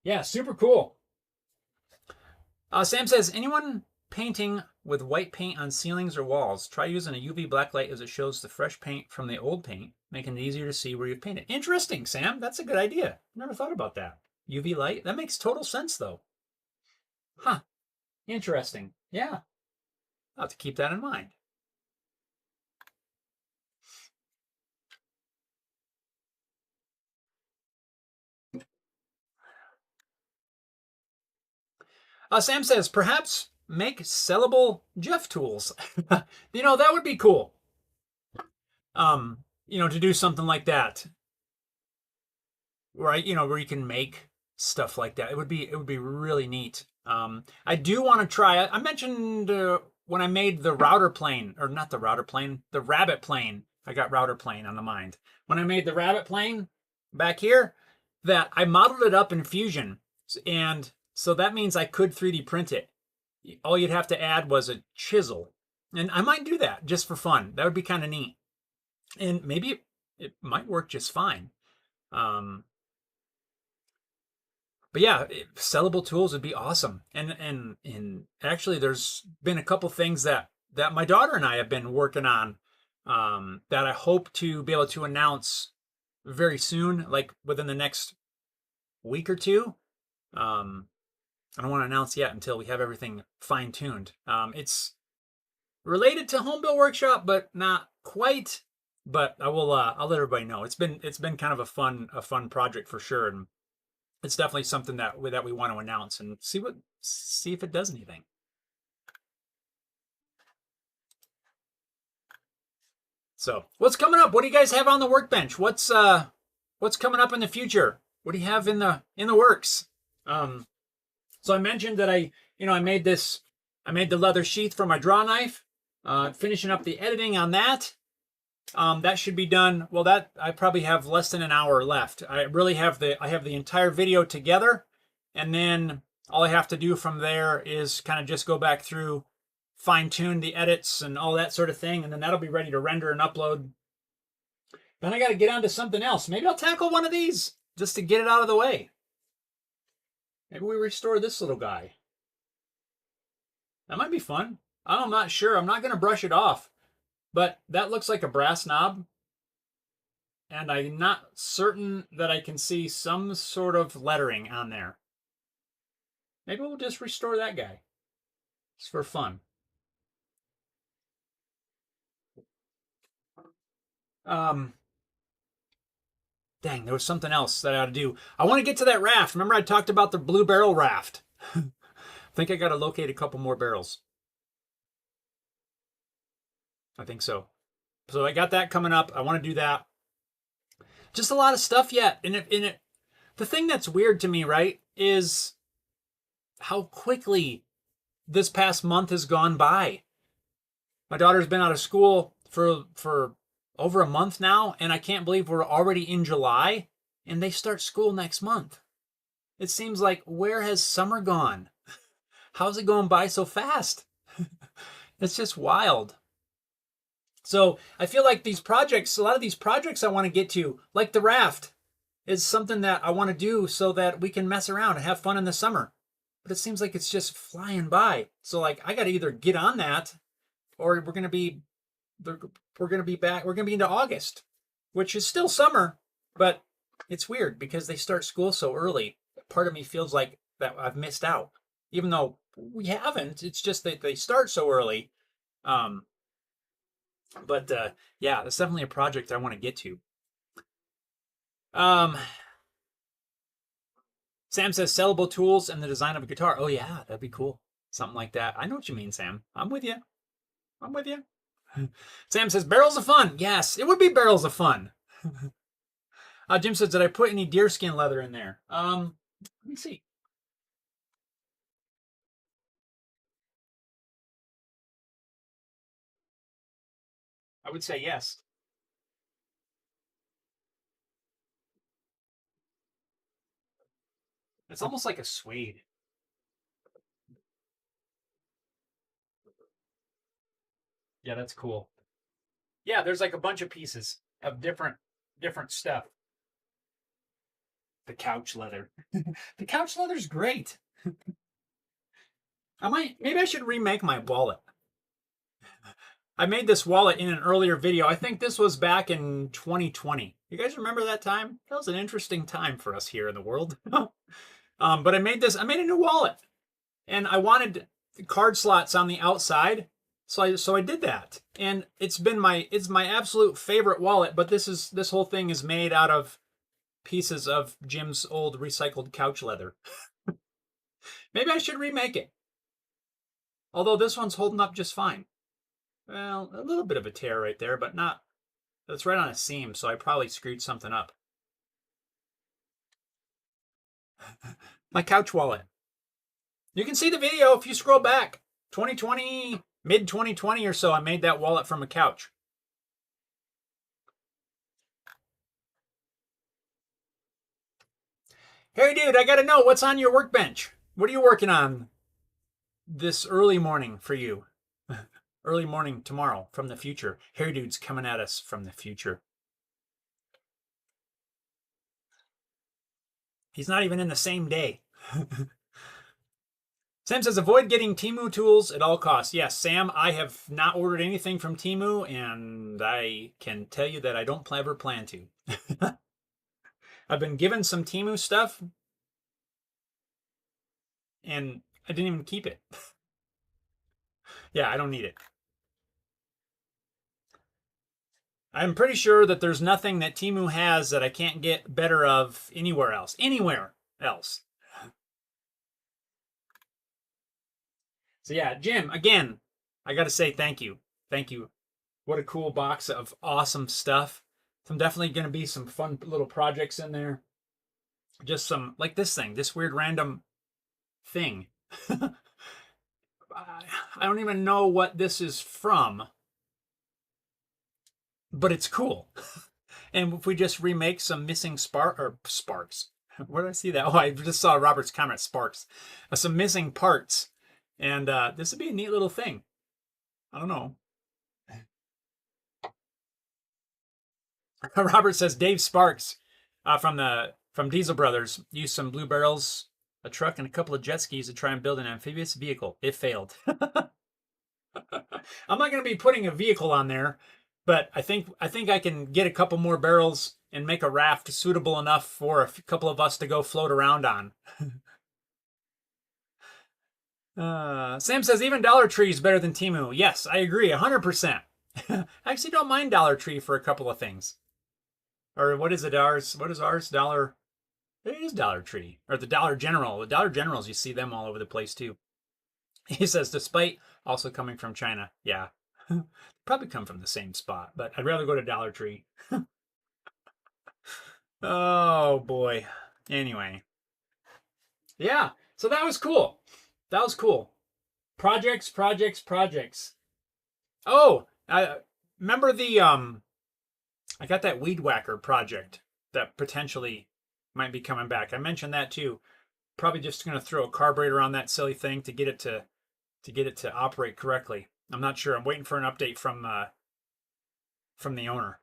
A: Yeah, super cool. Sam says, anyone painting with white paint on ceilings or walls, try using a UV black light as it shows the fresh paint from the old paint, making it easier to see where you've painted. Interesting, Sam. That's a good idea. Never thought about that. UV light? That makes total sense, though. Huh. Interesting. Yeah. I'll have to keep that in mind. Sam says, perhaps make sellable Jeff tools. That would be cool. To do something like that. Right? Where you can make stuff like that. It would be really neat. I do want to try. I mentioned when I made the router plane, or not the router plane, the rabbit plane. I got router plane on the mind. When I made the rabbit plane back here, that I modeled it up in Fusion, and so that means I could 3D print it. All you'd have to add was a chisel, and I might do that just for fun. That would be kind of neat, and maybe it might work just fine. But yeah, sellable tools would be awesome. And actually, there's been a couple things that my daughter and I have been working on that I hope to be able to announce very soon, like within the next week or two. I don't want to announce yet until we have everything fine tuned. It's related to Home Build Workshop, but not quite. But I will. I'll let everybody know. It's been kind of a fun project for sure, and it's definitely something that we want to announce and see if it does anything. So, what's coming up? What do you guys have on the workbench? What's coming up in the future? What do you have in the works? So I mentioned that I made the leather sheath for my draw knife. Finishing up the editing on that. That should be done. Well, that I probably have less than an hour left. I have the entire video together, and then all I have to do from there is kind of just go back through, fine tune the edits and all that sort of thing, and then that'll be ready to render and upload. Then I got to get on to something else. Maybe I'll tackle one of these just to get it out of the way. Maybe we restore this little guy. That might be fun. I'm not sure. I'm not going to brush it off. But that looks like a brass knob. And I'm not certain that I can see some sort of lettering on there. Maybe we'll just restore that guy. Just for fun. Dang, there was something else that I ought to do. I want to get to that raft. Remember I talked about the blue barrel raft? I think I got to locate a couple more barrels. I think so. So I got that coming up. I want to do that. Just a lot of stuff yet. And the thing that's weird to me, right, is how quickly this past month has gone by. My daughter's been out of school for over a month now, and I can't believe we're already in July, and they start school next month. It seems like, where has summer gone? How's it going by so fast? It's just wild. So I feel like a lot of these projects I want to get to, like the raft, is something that I want to do so that we can mess around and have fun in the summer. But it seems like it's just flying by. So like I got to either get on that, or we're gonna be back. We're gonna be into August, which is still summer, but it's weird because they start school so early. Part of me feels like that I've missed out, even though we haven't. It's just that they start so early. But yeah, it's definitely a project I want to get to. Sam says sellable tools and the design of a guitar. Oh yeah, that'd be cool. Something like that. I know what you mean, Sam. I'm with you. Sam says barrels of fun. Yes, it would be barrels of fun. Jim says, did I put any deerskin leather in there? Let me see. I would say yes. It's almost like a suede. Yeah, that's cool. Yeah, there's like a bunch of pieces of different stuff. The couch leather. The couch leather's great. Maybe I should remake my wallet. I made this wallet in an earlier video. I think this was back in 2020. You guys remember that time? That was an interesting time for us here in the world. But I made a new wallet, and I wanted card slots on the outside, so I did that. And it's my absolute favorite wallet, but this whole thing is made out of pieces of Jim's old recycled couch leather. Maybe I should remake it. Although this one's holding up just fine. Well, a little bit of a tear right there, but not. It's right on a seam, so I probably screwed something up. My couch wallet. You can see the video if you scroll back. 2020, mid 2020 or so, I made that wallet from a couch. Hey, dude, I gotta know, what's on your workbench? What are you working on this early morning for you? Early morning tomorrow from the future. Hair Dude's coming at us from the future. He's not even in the same day. Sam says, avoid getting Temu tools at all costs. Yes, Sam, I have not ordered anything from Temu, and I can tell you that I don't ever plan to. I've been given some Temu stuff, and I didn't even keep it. Yeah, I don't need it. I'm pretty sure that there's nothing that Temu has that I can't get better of anywhere else. Anywhere else. So yeah, Jim, again, I got to say thank you. Thank you. What a cool box of awesome stuff. Some definitely going to be some fun little projects in there. Just some, like this thing, this weird random thing. I don't even know what this is from, but it's cool. And if we just remake some missing sparks. Where did I see that? Oh, I just saw Robert's comment, sparks. Some missing parts. And this would be a neat little thing. I don't know. Robert says Dave Sparks from Diesel Brothers used some blue barrels, a truck, and a couple of jet skis to try and build an amphibious vehicle. It failed. I'm not going to be putting a vehicle on there, but I think I can get a couple more barrels and make a raft suitable enough for a couple of us to go float around on. Sam says even Dollar Tree is better than Temu. Yes, I agree, 100%. I actually don't mind Dollar Tree for a couple of things. Or what is it? What is ours? Dollar. It is Dollar Tree or the Dollar General. The Dollar Generals, you see them all over the place too. He says, despite also coming from China, yeah, probably come from the same spot, but I'd rather go to Dollar Tree. Oh boy. Anyway, yeah. So that was cool. That was cool. Projects. Oh, I remember the I got that weed whacker project that potentially might be coming back. I mentioned that too. Probably just going to throw a carburetor on that silly thing to get it to operate correctly. I'm not sure. I'm waiting for an update from the owner.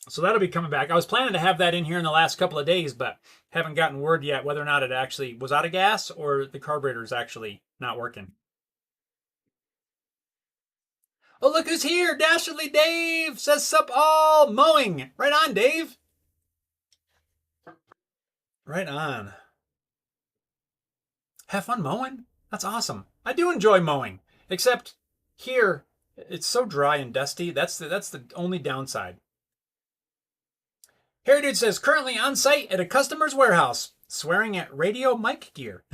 A: So that'll be coming back. I was planning to have that in here in the last couple of days, but haven't gotten word yet whether or not it actually was out of gas or the carburetor is actually not working. Oh, look who's here! Dastardly Dave says sup all mowing. Right on, Dave. Right on. Have fun mowing? That's awesome. I do enjoy mowing, except here it's so dry and dusty. That's the only downside. Harry Dude says currently on site at a customer's warehouse, swearing at radio mic gear.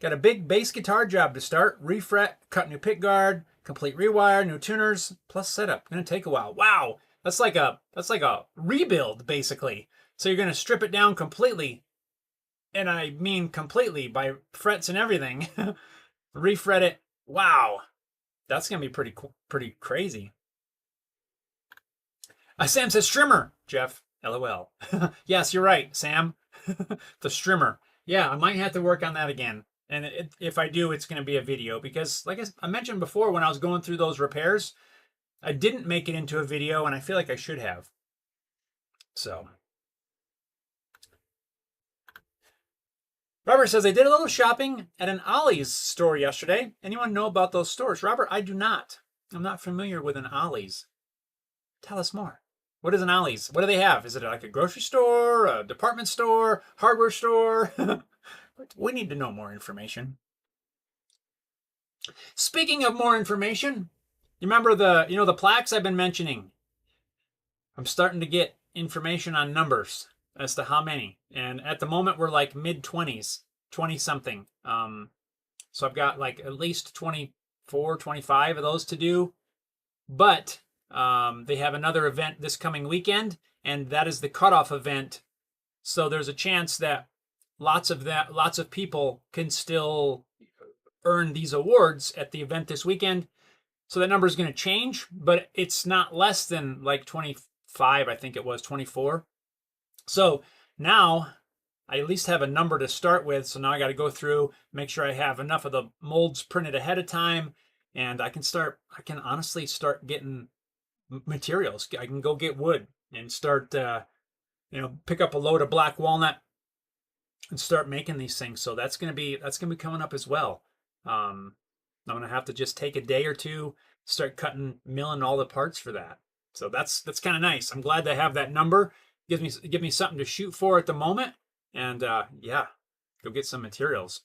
A: Got a big bass guitar job to start. Refret, cut new pick guard, complete rewire, new tuners, plus setup. Gonna take a while. Wow, that's like a rebuild basically. So you're gonna strip it down completely, and I mean completely by frets and everything. Refret it. Wow, that's gonna be pretty crazy. Sam says strimmer. Jeff, LOL. Yes, you're right, Sam. The strimmer. Yeah, I might have to work on that again. And if I do, it's going to be a video because, like I mentioned before, when I was going through those repairs, I didn't make it into a video, and I feel like I should have. So, Robert says, I did a little shopping at an Ollie's store yesterday. Anyone know about those stores? Robert, I do not. I'm not familiar with an Ollie's. Tell us more. What is an Ollie's? What do they have? Is it like a grocery store, a department store, hardware store? We need to know more information. Speaking of more information, you remember the plaques I've been mentioning? I'm starting to get information on numbers as to how many. And at the moment, we're like mid-20s, 20-something. So I've got like at least 24, 25 of those to do. But they have another event this coming weekend, and that is the cutoff event. So there's a chance that lots of people can still earn these awards at the event this weekend. So that number is going to change, but it's not less than like 25, I think it was 24. So now I at least have a number to start with. So now I got to go through, make sure I have enough of the molds printed ahead of time, and I can honestly start getting materials. I can go get wood and start, pick up a load of black walnut and start making these things. So that's gonna be coming up as well. I'm gonna have to just take a day or two, start milling all the parts for that. So that's kind of nice. I'm glad to have that number. Give me something to shoot for at the moment, and yeah, go get some materials.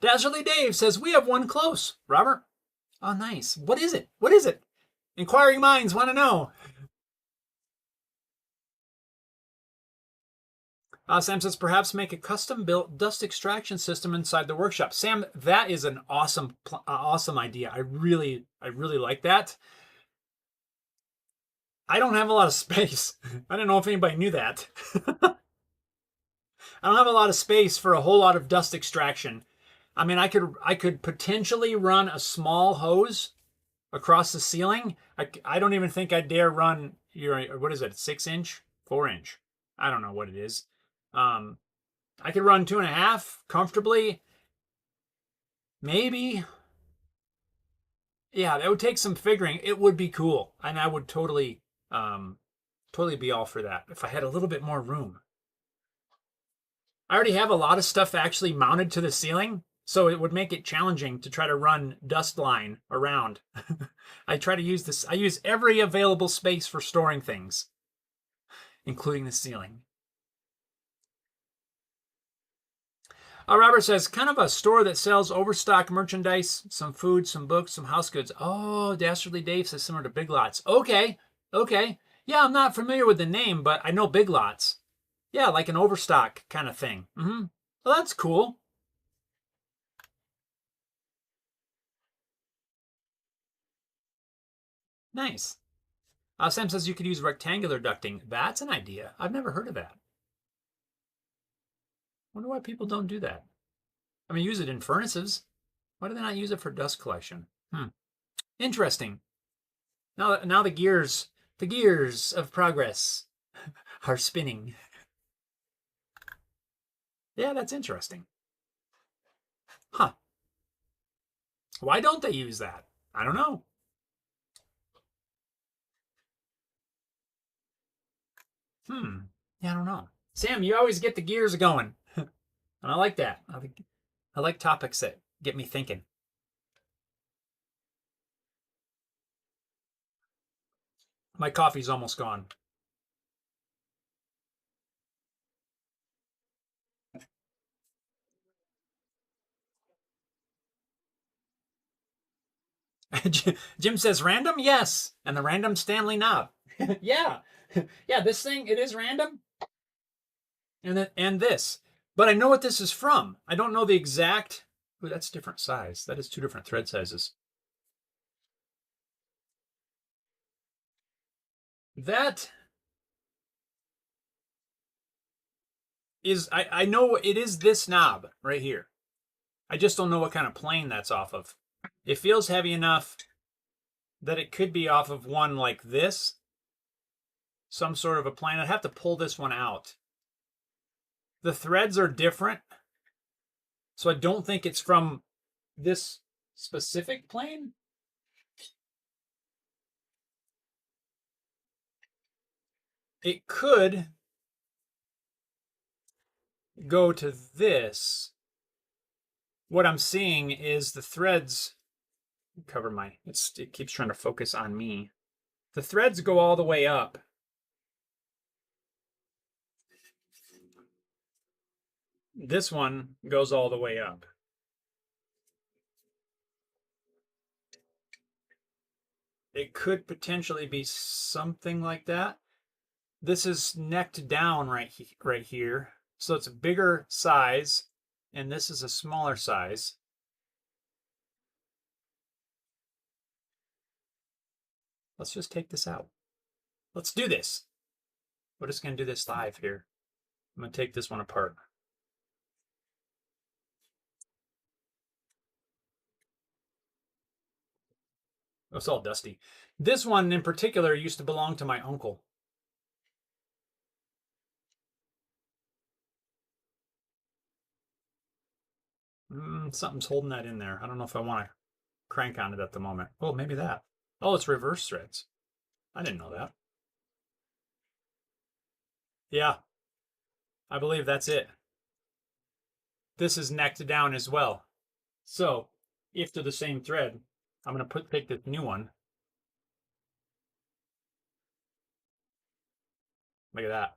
A: Dastardly Dave says we have one close. Robert, oh nice. What is it? What is it? Inquiring minds want to know. Sam says perhaps make a custom-built dust extraction system inside the workshop. Sam, that is an awesome idea. I really like that. I don't have a lot of space. I don't know if anybody knew that. I don't have a lot of space for a whole lot of dust extraction. I mean, I could potentially run a small hose across the ceiling. I don't even think I'd dare run what is it, 6-inch, 4-inch? I don't know what it is. I could run 2.5 comfortably. Maybe. Yeah, that would take some figuring. It would be cool, and I would totally be all for that if I had a little bit more room. I already have a lot of stuff actually mounted to the ceiling, so it would make it challenging to try to run dust line around. I try to use this. I use every available space for storing things, including the ceiling. Robert says, kind of a store that sells overstock merchandise, some food, some books, some house goods. Oh, Dastardly Dave says similar to Big Lots. Okay. Yeah, I'm not familiar with the name, but I know Big Lots. Yeah, like an overstock kind of thing. Well, that's cool. Nice. Sam says you could use rectangular ducting. That's an idea. I've never heard of that. Wonder why people don't do that. I mean, use it in furnaces. Why do they not use it for dust collection? Interesting. Now the gears of progress are spinning. Yeah, that's interesting. Huh. Why don't they use that? I don't know. Yeah, I don't know. Sam, you always get the gears going. And I like that. I like topics that get me thinking. My coffee's almost gone. Jim says random? Yes. And the random Stanley knob. Yeah. Yeah, this thing, it is random. And this. But I know what this is from. I don't know the exact. Ooh, that's different size. That is 2 different thread sizes. That is, I know it is this knob right here. I just don't know what kind of plane that's off of. It feels heavy enough that it could be off of one like this. Some sort of a plane. I'd have to pull this one out. The threads are different. So I don't think it's from this specific plane. It could. go to this, what I'm seeing is the threads cover my, it keeps trying to focus on me. The threads go all the way up. This one goes all the way up. It could potentially be something like that. This is necked down right here. So it's a bigger size, and this is a smaller size. Let's just take this out. Let's do this. We're just going to do this live here. I'm going to take this one apart. Oh, it's all dusty. This one in particular used to belong to my uncle. Something's holding that in there. I don't know if I want to crank on it at the moment. Oh, maybe that. Oh, it's reverse threads. I didn't know that. Yeah, I believe that's it. This is necked down as well. So, if they're the same thread, I'm going to take this new one. Look at that.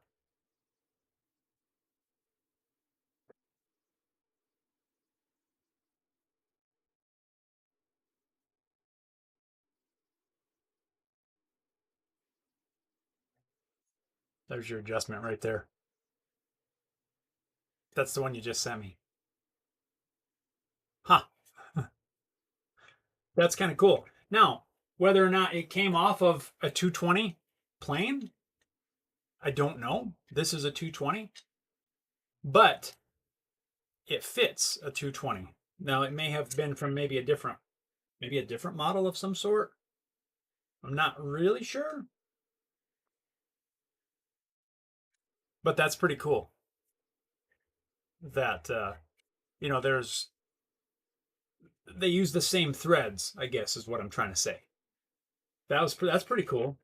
A: There's your adjustment right there. That's the one you just sent me. Huh. That's kind of cool. Now, whether or not it came off of a 220 plane, I don't know. This is a 220, but it fits a 220. Now, it may have been from maybe a different model of some sort. I'm not really sure, but that's pretty cool. That you know, they use the same threads, I guess is what I'm trying to say. That's pretty cool.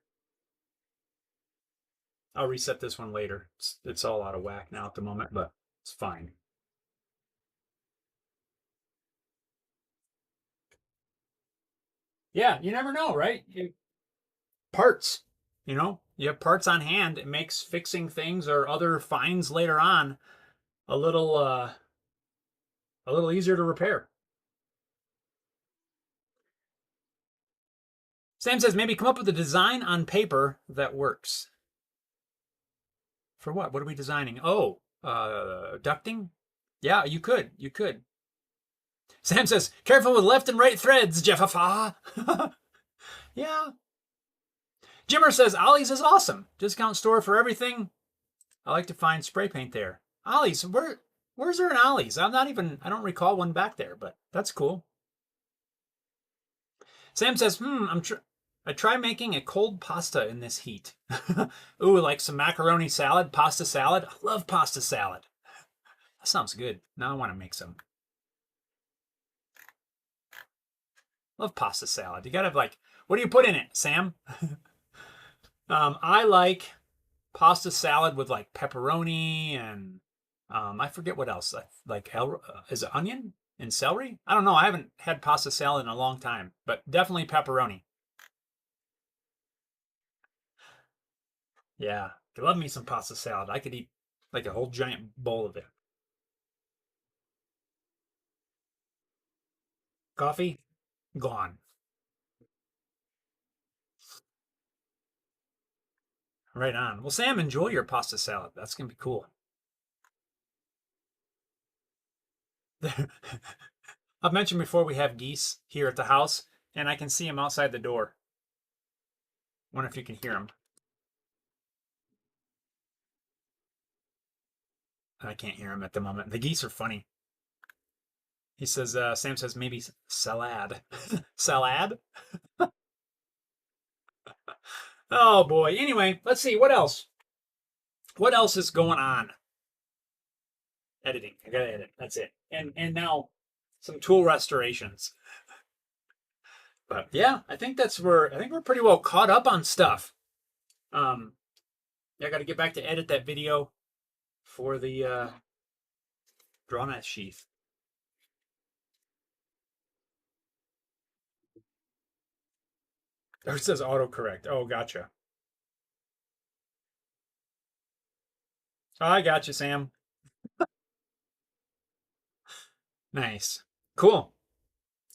A: I'll reset this one later. It's all out of whack now at the moment, but it's fine. Yeah, you never know, right? Parts, you know, you have parts on hand. It makes fixing things or other finds later on a little easier to repair. Sam says maybe come up with a design on paper that works. For what? What are we designing? Oh, ducting? Yeah, you could. You could. Sam says, careful with left and right threads, Jeffafa. Yeah. Jimmer says, Ollie's is awesome. Discount store for everything. I like to find spray paint there. Ollie's, where's there an Ollie's? I don't recall one back there, but that's cool. Sam says, I try making a cold pasta in this heat. Ooh, like some macaroni salad, pasta salad. I love pasta salad. That sounds good. Now I want to make some. Love pasta salad. You gotta have what do you put in it, Sam? I like pasta salad with like pepperoni and I forget what else. Is it onion and celery? I don't know. I haven't had pasta salad in a long time, but definitely pepperoni. Yeah, I love me some pasta salad. I could eat like a whole giant bowl of it. Coffee, gone. Right on. Well, Sam, enjoy your pasta salad. That's gonna be cool. I've mentioned before we have geese here at the house, and I can see them outside the door. Wonder if you can hear them. I can't hear them at the moment. The geese are funny. He says, Sam says maybe salad. Salad? Oh boy. Anyway, let's see. What else? What else is going on? Editing. I gotta edit. That's it. And now some tool restorations. But yeah, I think we're pretty well caught up on stuff. I got to get back to edit that video for the Draw knife sheath. Or it says autocorrect. Oh, gotcha. I gotcha, Sam. Nice. Cool.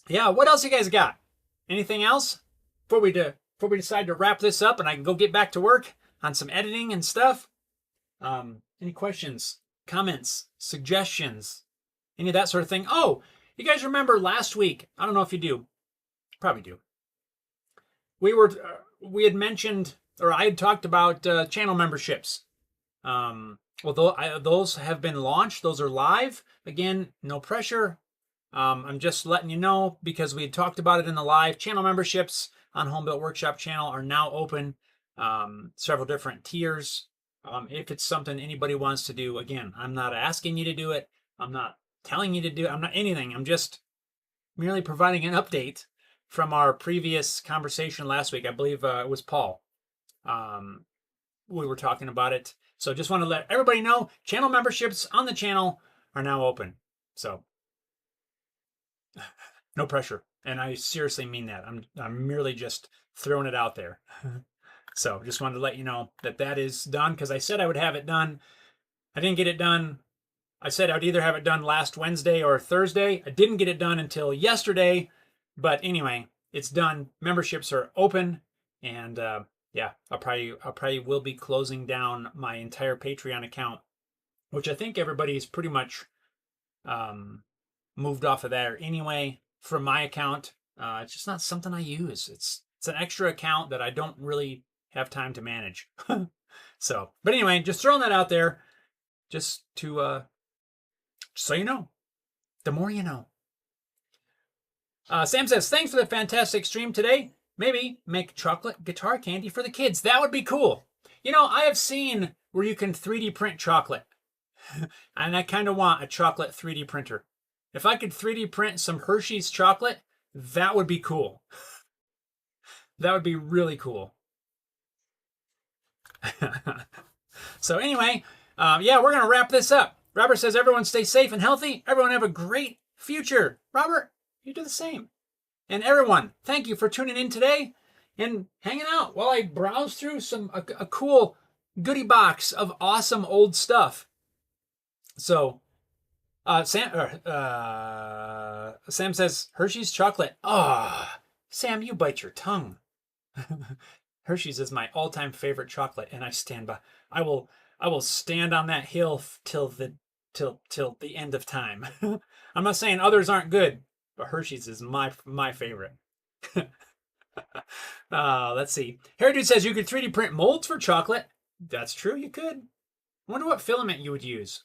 A: Yeah, what else you guys got? Anything else? Before we decide to wrap this up and I can go get back to work on some editing and stuff. Any questions, comments, suggestions, any of that sort of thing? Oh, you guys remember last week? I don't know if you do. Probably do. We had mentioned, or I had talked about channel memberships. Those have been launched. Those are live. Again, no pressure. I'm just letting you know because we had talked about it in the live. Channel memberships on Home Built Workshop channel are now open. Several different tiers. If it's something anybody wants to do, again, I'm not asking you to do it. I'm not telling you to do it. I'm not anything. I'm just merely providing an update from our previous conversation last week. I believe it was Paul. We were talking about it. So just want to let everybody know channel memberships on the channel are now open. So no pressure. And I seriously mean that. I'm merely just throwing it out there. So just wanted to let you know that that is done because I said I would have it done. I didn't get it done. I said I'd either have it done last Wednesday or Thursday. I didn't get it done until yesterday. But anyway, it's done. Memberships are open. And yeah, I'll probably will be closing down my entire Patreon account, which I think everybody's pretty much moved off of there anyway from my account. It's just not something I use. It's an extra account that I don't really have time to manage. So, but anyway, just throwing that out there just to so you know. The more you know. Sam says, thanks for the fantastic stream today. Maybe make chocolate guitar candy for the kids. That would be cool. You know, I have seen where you can 3D print chocolate. And I kind of want a chocolate 3D printer. If I could 3D print some Hershey's chocolate, that would be cool. That would be really cool. So anyway, yeah, we're going to wrap this up. Robert says, everyone stay safe and healthy. Everyone have a great future. Robert, you do the same. And everyone, thank you for tuning in today and hanging out while I browse through a cool goodie box of awesome old stuff. So, Sam says, Hershey's chocolate. Ah, Sam, you bite your tongue. Hershey's is my all-time favorite chocolate, and I stand by. I will stand on that hill till the end of time. I'm not saying others aren't good, but Hershey's is my favorite. Let's see. Harry Dude says you could 3D print molds for chocolate. That's true, you could. I wonder what filament you would use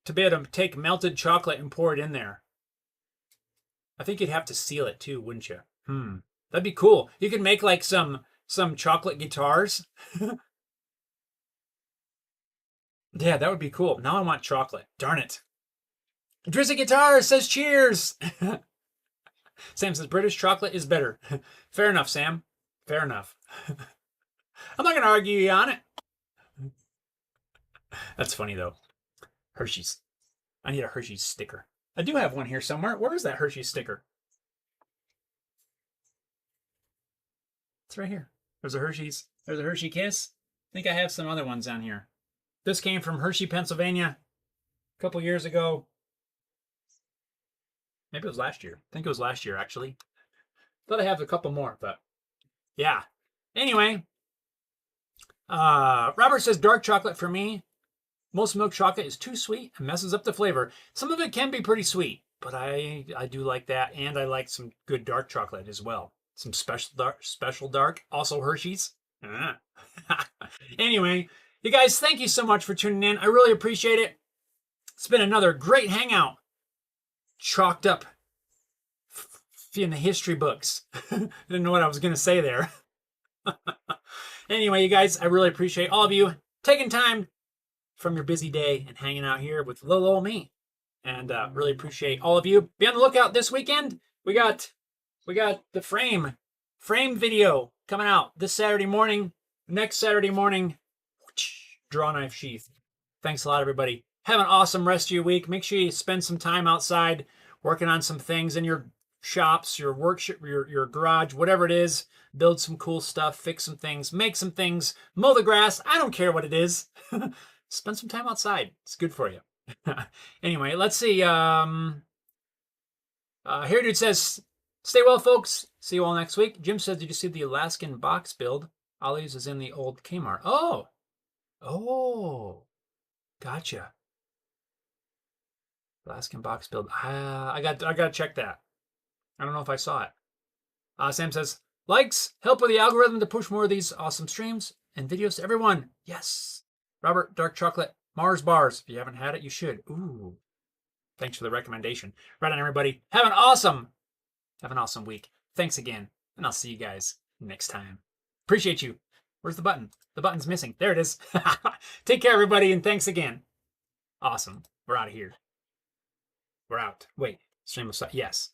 A: to be able to take melted chocolate and pour it in there. I think you'd have to seal it too, wouldn't you? That'd be cool. You could make like some chocolate guitars. Yeah, that would be cool. Now I want chocolate. Darn it. Drizzy Guitars says cheers. Sam says British chocolate is better. Fair enough, Sam. Fair enough. I'm not going to argue you on it. That's funny, though. Hershey's. I need a Hershey's sticker. I do have one here somewhere. Where is that Hershey's sticker? It's right here. There's a Hershey's. There's a Hershey Kiss. I think I have some other ones down here. This came from Hershey, Pennsylvania a couple years ago. Maybe it was last year. I think it was last year, actually. Thought I have a couple more, but yeah. Anyway, Robert says dark chocolate for me. Most milk chocolate is too sweet and messes up the flavor. Some of it can be pretty sweet, but I do like that, and I like some good dark chocolate as well. Some special dark, also Hershey's. Anyway, you guys, thank you so much for tuning in. I really appreciate it. It's been another great hangout. Chalked up in the history books. I didn't know what I was going to say there. Anyway, you guys, I really appreciate all of you taking time from your busy day and hanging out here with little old me. And really appreciate all of you. Be on the lookout this weekend. We got the frame video coming out this Saturday morning. Next Saturday morning, draw knife sheath. Thanks a lot, everybody. Have an awesome rest of your week. Make sure you spend some time outside working on some things in your shops, your workshop, your garage, whatever it is. Build some cool stuff, fix some things, make some things, mow the grass. I don't care what it is. Spend some time outside. It's good for you. Anyway, let's see. Here dude says, stay well, folks. See you all next week. Jim says, did you see the Alaskan box build? Ollie's is in the old Kmart. Oh, gotcha. Alaskan box build. I got to check that. I don't know if I saw it. Sam says, likes help with the algorithm to push more of these awesome streams and videos to everyone. Yes. Robert, dark chocolate, Mars bars. If you haven't had it, you should. Ooh. Thanks for the recommendation. Right on, everybody. Have an awesome week. Thanks again, and I'll see you guys next time. Appreciate you. Where's the button? The button's missing. There it is. Take care, everybody, and thanks again. Awesome. We're out of here. We're out. Wait. Stream of sight. Yes.